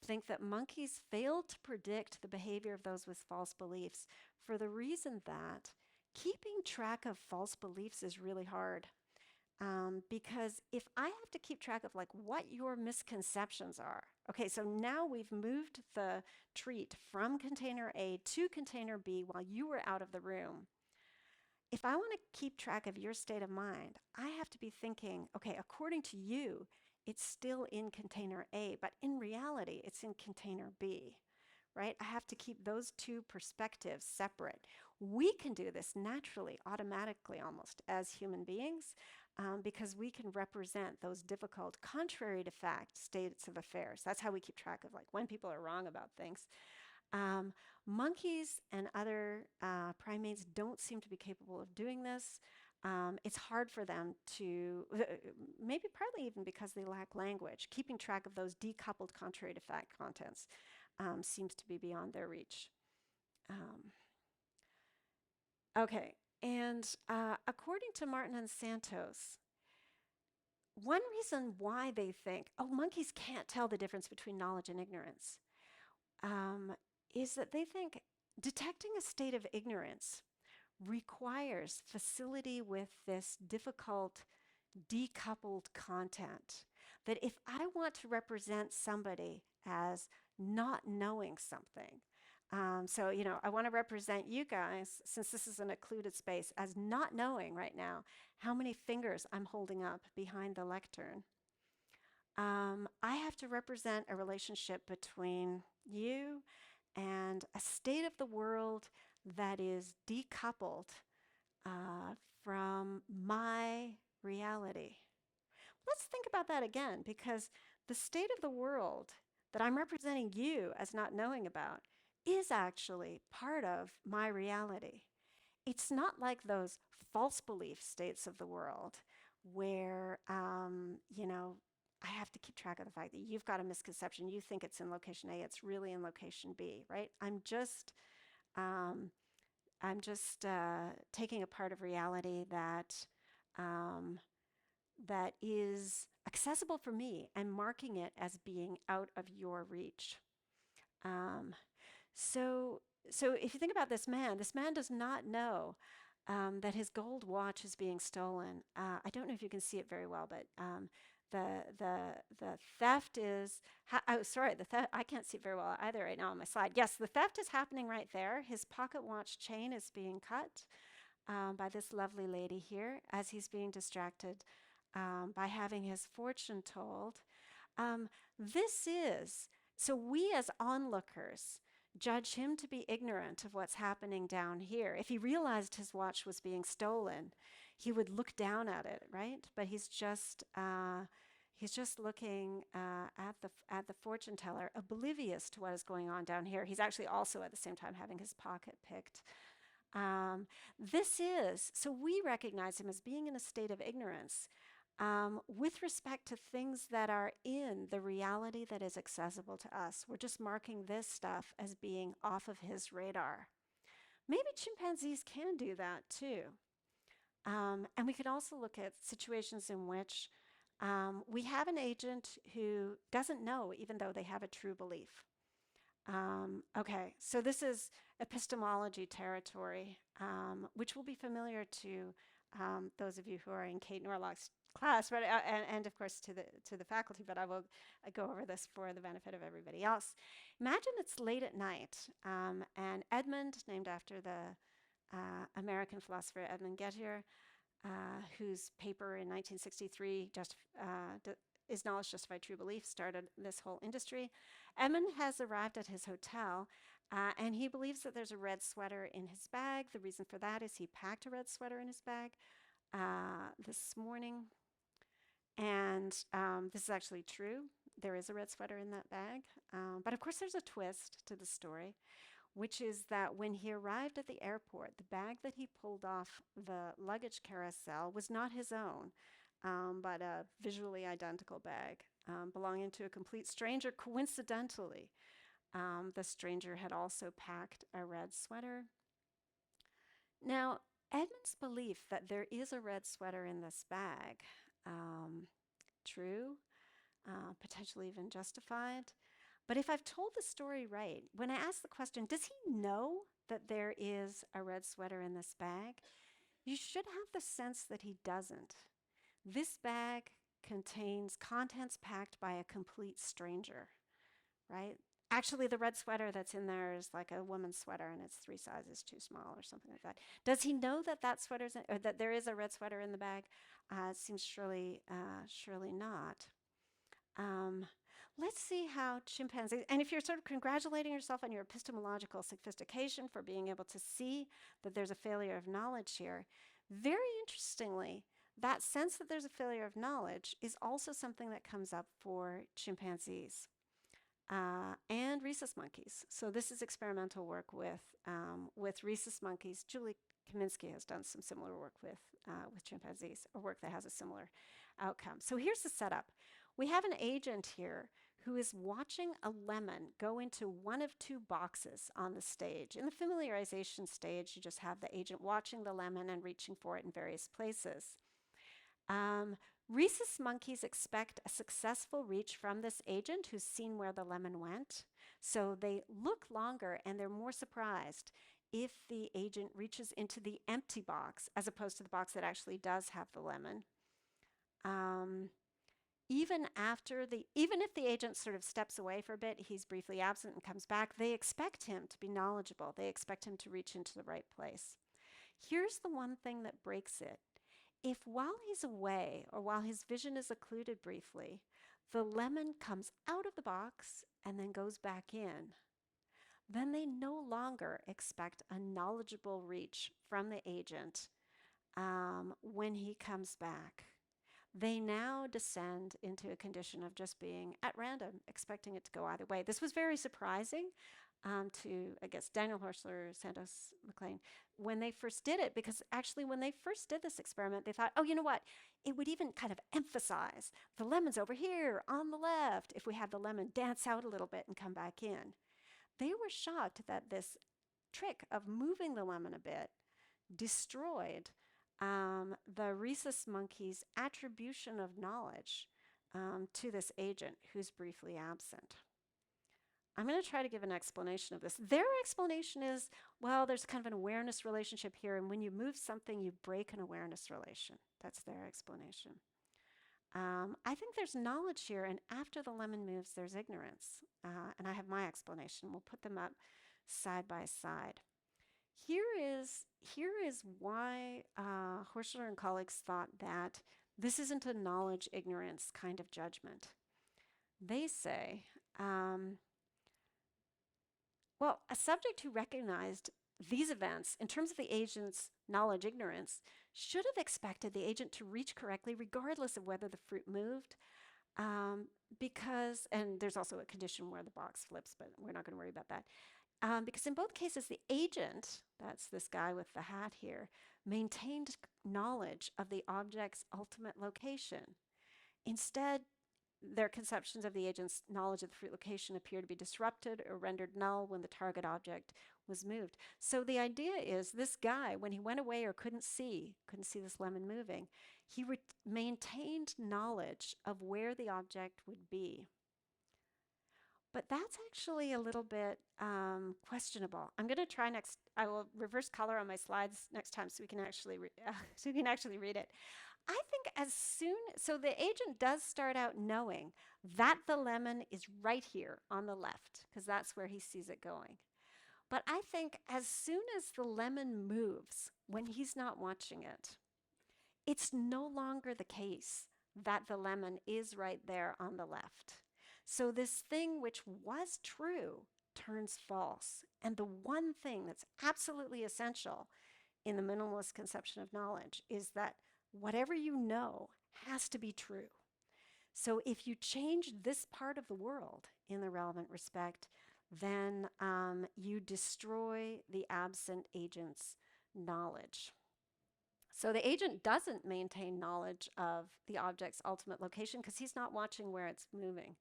think that monkeys failed to predict the behavior of those with false beliefs for the reason that keeping track of false beliefs is really hard. Because if I have to keep track of like what your misconceptions are, okay, so now we've moved the treat from container A to container B while you were out of the room. If I want to keep track of your state of mind, I have to be thinking, okay, according to you, it's still in container A, but in reality, it's in container B, right? I have to keep those two perspectives separate. We can do this naturally, automatically almost, as human beings, because we can represent those difficult, contrary to fact states of affairs. That's how we keep track of like when people are wrong about things. Monkeys and other primates don't seem to be capable of doing this. It's hard for them to, maybe partly even because they lack language. Keeping track of those decoupled contrary to fact contents seems to be beyond their reach. Okay, and according to Martin and Santos, one reason why they think, oh, monkeys can't tell the difference between knowledge and ignorance, is that they think detecting a state of ignorance requires facility with this difficult decoupled content. That if I want to represent somebody as not knowing something, so, I want to represent you guys, since this is an occluded space, as not knowing right now how many fingers I'm holding up behind the lectern. I have to represent a relationship between you and a state of the world that is decoupled from my reality. Let's think about that again, because the state of the world that I'm representing you as not knowing about is actually part of my reality. It's not like those false belief states of the world where, I have to keep track of the fact that you've got a misconception. You think it's in location A, it's really in location B, right? I'm just taking a part of reality that that is accessible for me and marking it as being out of your reach. So if you think about this man does not know that his gold watch is being stolen. I don't know if you can see it very well, but the theft is, the theft, I can't see it very well either right now on my slide. Yes, the theft is happening right there. His pocket watch chain is being cut by this lovely lady here as he's being distracted by having his fortune told. So we as onlookers judge him to be ignorant of what's happening down here. If he realized his watch was being stolen, he would look down at it, right? But he's just looking at the fortune teller, oblivious to what is going on down here. He's actually also at the same time having his pocket picked. So we recognize him as being in a state of ignorance with respect to things that are in the reality that is accessible to us. We're just marking this stuff as being off of his radar. Maybe chimpanzees can do that too. And we could also look at situations in which we have an agent who doesn't know, even though they have a true belief. Okay, so this is epistemology territory, which will be familiar to those of you who are in Kate Norlock's class, but and of course to the faculty. But I will go over this for the benefit of everybody else. Imagine it's late at night, and Edmund, named after the American philosopher Edmund Gettier, whose paper in 1963 Is Knowledge Justified True Belief started this whole industry. Edmund has arrived at his hotel, and he believes that there's a red sweater in his bag. The reason for that is he packed a red sweater in his bag this morning. And this is actually true. There is a red sweater in that bag. But of course, there's a twist to the story. which is that when he arrived at the airport, the bag that he pulled off the luggage carousel was not his own, but a visually identical bag belonging to a complete stranger. Coincidentally, the stranger had also packed a red sweater. Now, Edmund's belief that there is a red sweater in this bag, true, potentially even justified. But if I've told the story right, when I ask the question, does he know that there is a red sweater in this bag? You should have the sense that he doesn't. This bag contains contents packed by a complete stranger, right? Actually, the red sweater that's in there is like a woman's sweater, and it's 3 sizes too small or something like that. Does he know that or that there is a red sweater in the bag? It seems surely not. Let's see how chimpanzees, and if you're sort of congratulating yourself on your epistemological sophistication for being able to see that there's a failure of knowledge here, very interestingly, that sense that there's a failure of knowledge is also something that comes up for chimpanzees and rhesus monkeys. So this is experimental work with rhesus monkeys. Julie Kaminsky has done some similar work with chimpanzees, or work that has a similar outcome. So here's the setup. We have an agent here who is watching a lemon go into one of 2 boxes on the stage. In the familiarization stage, you just have the agent watching the lemon and reaching for it in various places. Rhesus monkeys expect a successful reach from this agent who's seen where the lemon went. So they look longer and they're more surprised if the agent reaches into the empty box as opposed to the box that actually does have the lemon. Even if the agent sort of steps away for a bit, he's briefly absent and comes back, they expect him to be knowledgeable. They expect him to reach into the right place. Here's the one thing that breaks it. If while he's away or while his vision is occluded briefly, the lemon comes out of the box and then goes back in, then they no longer expect a knowledgeable reach from the agent when he comes back. They now descend into a condition of just being at random, expecting it to go either way. This was very surprising to, I guess, Daniel Horschler, Santos McLean, when they first did it, because actually when they first did this experiment, they thought, oh, you know what? It would even kind of emphasize the lemon's over here on the left if we had the lemon dance out a little bit and come back in. They were shocked that this trick of moving the lemon a bit destroyed the rhesus monkey's attribution of knowledge to this agent who's briefly absent. I'm going to try to give an explanation of this. Their explanation is, well, there's kind of an awareness relationship here, and when you move something, you break an awareness relation. That's their explanation. I think there's knowledge here, and after the lemon moves, there's ignorance. And I have my explanation. We'll put them up side by side. Here is why Horschler and colleagues thought that this isn't a knowledge-ignorance kind of judgment. They say, well, a subject who recognized these events in terms of the agent's knowledge-ignorance should have expected the agent to reach correctly regardless of whether the fruit moved, because, and there's also a condition where the box flips, but we're not going to worry about that. Because in both cases, the agent, that's this guy with the hat here, maintained knowledge of the object's ultimate location. Instead, their conceptions of the agent's knowledge of the fruit location appear to be disrupted or rendered null when the target object was moved. So the idea is this guy, when he went away or couldn't see this lemon moving, he maintained knowledge of where the object would be. But that's actually a little bit questionable. I'm going to try next. I will reverse color on my slides next time so we can actually read it. I think so the agent does start out knowing that the lemon is right here on the left, because that's where he sees it going. But I think as soon as the lemon moves, when he's not watching it, it's no longer the case that the lemon is right there on the left. So this thing which was true turns false. And the one thing that's absolutely essential in the minimalist conception of knowledge is that whatever you know has to be true. So if you change this part of the world in the relevant respect, then you destroy the absent agent's knowledge. So the agent doesn't maintain knowledge of the object's ultimate location because he's not watching where it's moving.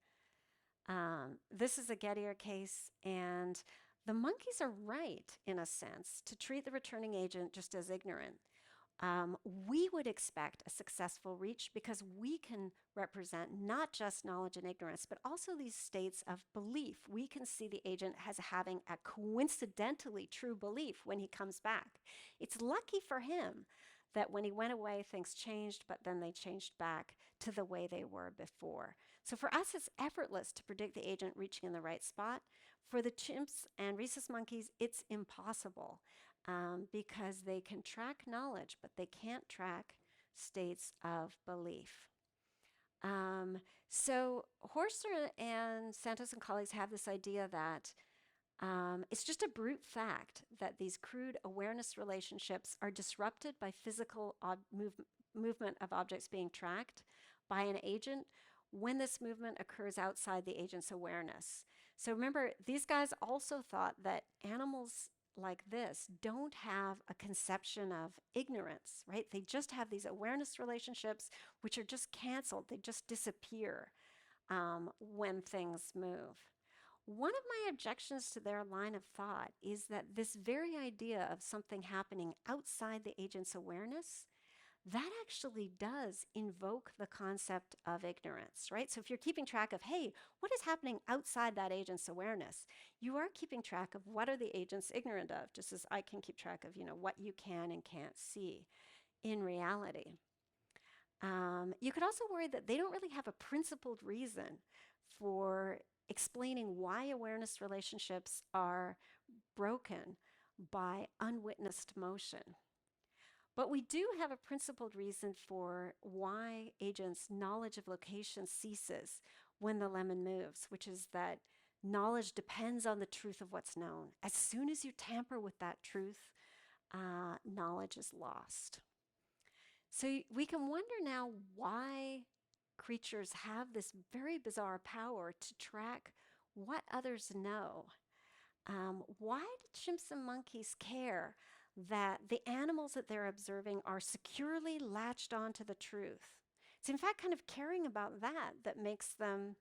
This is a Gettier case, and the monkeys are right, in a sense, to treat the returning agent just as ignorant. We would expect a successful reach because we can represent not just knowledge and ignorance, but also these states of belief. We can see the agent as having a coincidentally true belief when he comes back. It's lucky for him that when he went away, things changed, but then they changed back to the way they were before. So for us, it's effortless to predict the agent reaching in the right spot. For the chimps and rhesus monkeys, it's impossible. Because they can track knowledge, but they can't track states of belief. So Horster and Santos and colleagues have this idea that it's just a brute fact that these crude awareness relationships are disrupted by physical movement of objects being tracked by an agent when this movement occurs outside the agent's awareness. So remember, these guys also thought that animals like this don't have a conception of ignorance, right? They just have these awareness relationships which are just canceled. They just disappear when things move. One of my objections to their line of thought is that this very idea of something happening outside the agent's awareness, that actually does invoke the concept of ignorance, right? So if you're keeping track of, hey, what is happening outside that agent's awareness, you are keeping track of what are the agents ignorant of, just as I can keep track of, what you can and can't see in reality. You could also worry that they don't really have a principled reason for explaining why awareness relationships are broken by unwitnessed motion. But we do have a principled reason for why agents' knowledge of location ceases when the lemon moves, which is that knowledge depends on the truth of what's known. As soon as you tamper with that truth, knowledge is lost. So we can wonder now why creatures have this very bizarre power to track what others know. Why do chimps and monkeys care that the animals that they're observing are securely latched onto the truth? It's in fact kind of caring about that makes them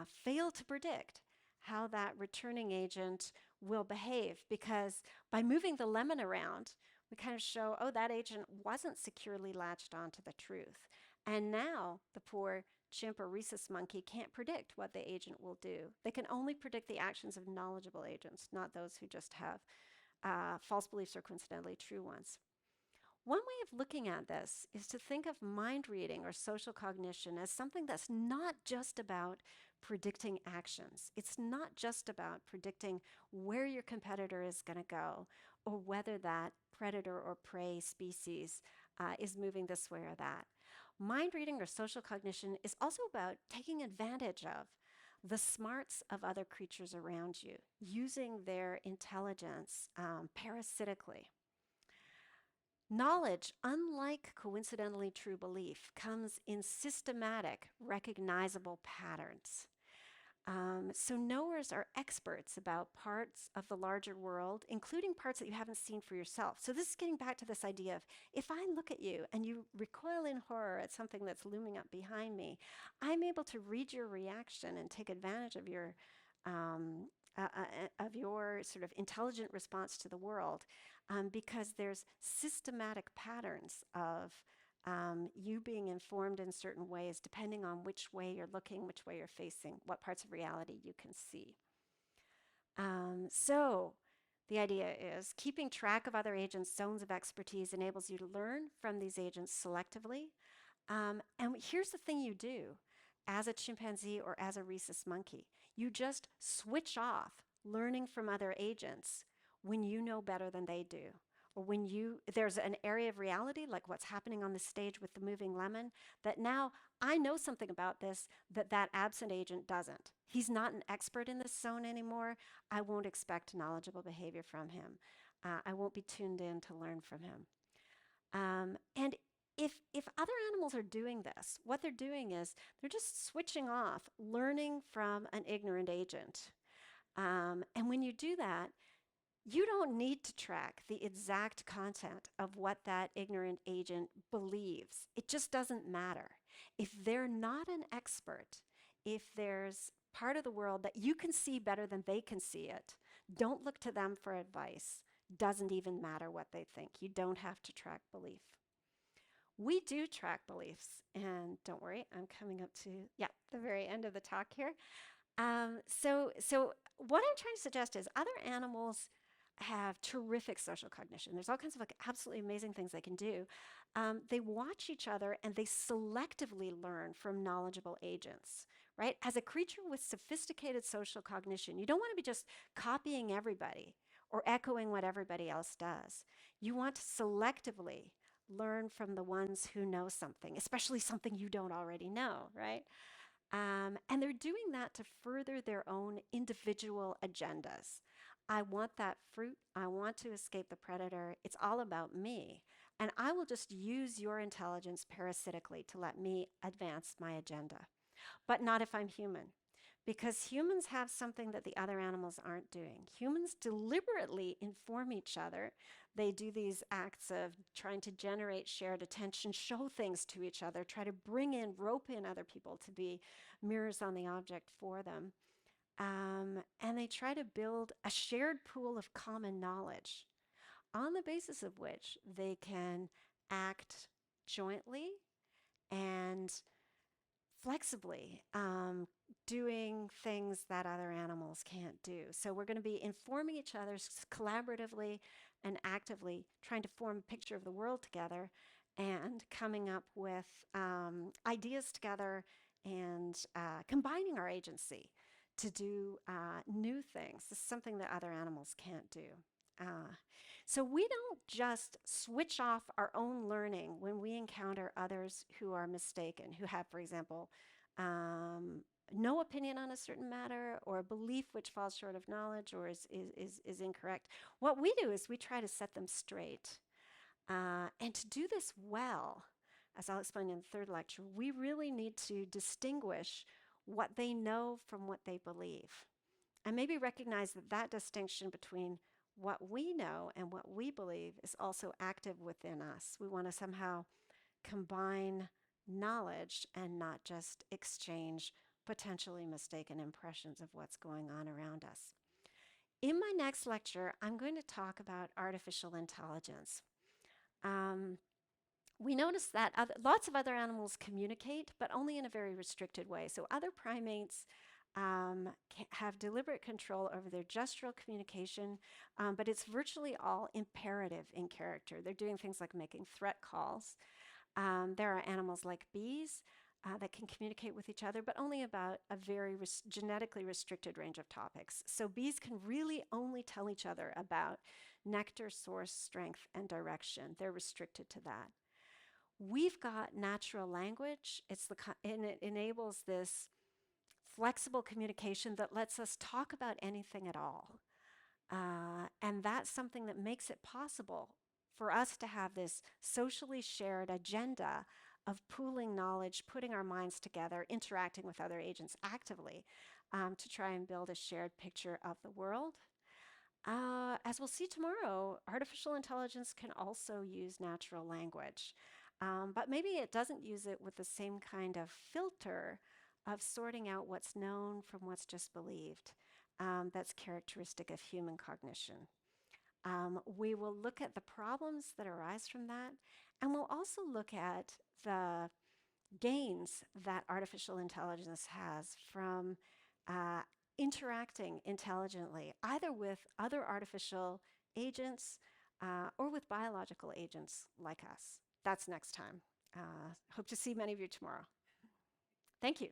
fail to predict how that returning agent will behave, because by moving the lemon around, we kind of show, oh, that agent wasn't securely latched onto the truth. And now the poor chimp or rhesus monkey can't predict what the agent will do. They can only predict the actions of knowledgeable agents, not those who just have false beliefs or coincidentally true ones. One way of looking at this is to think of mind reading or social cognition as something that's not just about predicting actions. It's not just about predicting where your competitor is going to go or whether that predator or prey species is moving this way or that. Mind reading or social cognition is also about taking advantage of the smarts of other creatures around you, using their intelligence parasitically. Knowledge, unlike coincidentally true belief, comes in systematic, recognizable patterns. So knowers are experts about parts of the larger world, including parts that you haven't seen for yourself. So this is getting back to this idea of, if I look at you and you recoil in horror at something that's looming up behind me, I'm able to read your reaction and take advantage of your sort of intelligent response to the world, because there's systematic patterns of you being informed in certain ways depending on which way you're looking, which way you're facing, what parts of reality you can see. So the idea is keeping track of other agents' zones of expertise enables you to learn from these agents selectively. And here's the thing you do as a chimpanzee or as a rhesus monkey. You just switch off learning from other agents when you know better than they do. Or when there's an area of reality, like what's happening on the stage with the moving lemon, that now I know something about this that absent agent doesn't. He's not an expert in this zone anymore. I won't expect knowledgeable behavior from him. I won't be tuned in to learn from him. And if other animals are doing this, what they're doing is they're just switching off, learning from an ignorant agent. And when you do that, you don't need to track the exact content of what that ignorant agent believes. It just doesn't matter. If they're not an expert, if there's part of the world that you can see better than they can see it, don't look to them for advice. Doesn't even matter what they think. You don't have to track belief. We do track beliefs, and don't worry, I'm coming up to the very end of the talk here. So what I'm trying to suggest is other animals have terrific social cognition. There's all kinds of like absolutely amazing things they can do. They watch each other and they selectively learn from knowledgeable agents, right? As a creature with sophisticated social cognition, you don't want to be just copying everybody or echoing what everybody else does. You want to selectively learn from the ones who know something, especially something you don't already know, right? And they're doing that to further their own individual agendas. I want that fruit. I want to escape the predator. It's all about me. And I will just use your intelligence parasitically to let me advance my agenda. But not if I'm human, because humans have something that the other animals aren't doing. Humans deliberately inform each other. They do these acts of trying to generate shared attention, show things to each other, try to rope in other people to be mirrors on the object for them. And they try to build a shared pool of common knowledge on the basis of which they can act jointly and flexibly, doing things that other animals can't do. So we're going to be informing each other collaboratively and actively, trying to form a picture of the world together and coming up with ideas together and combining our agency to do new things. This is something that other animals can't do. So we don't just switch off our own learning when we encounter others who are mistaken, who have, for example, no opinion on a certain matter or a belief which falls short of knowledge or is incorrect. What we do is we try to set them straight. And to do this well, as I'll explain in the third lecture, we really need to distinguish what they know from what they believe. And maybe recognize that that distinction between what we know and what we believe is also active within us. We want to somehow combine knowledge and not just exchange potentially mistaken impressions of what's going on around us. In my next lecture, I'm going to talk about artificial intelligence. We notice that lots of other animals communicate, but only in a very restricted way. So other primates have deliberate control over their gestural communication, but it's virtually all imperative in character. They're doing things like making threat calls. There are animals like bees that can communicate with each other, but only about a very genetically restricted range of topics. So bees can really only tell each other about nectar, source, strength, and direction. They're restricted to that. We've got natural language. And it enables this flexible communication that lets us talk about anything at all. And that's something that makes it possible for us to have this socially shared agenda of pooling knowledge, putting our minds together, interacting with other agents actively to try and build a shared picture of the world. As we'll see tomorrow, artificial intelligence can also use natural language, but maybe it doesn't use it with the same kind of filter of sorting out what's known from what's just believed. That's characteristic of human cognition. We will look at the problems that arise from that, and we'll also look at the gains that artificial intelligence has from interacting intelligently, either with other artificial agents or with biological agents like us. That's next time. Hope to see many of you tomorrow. Thank you.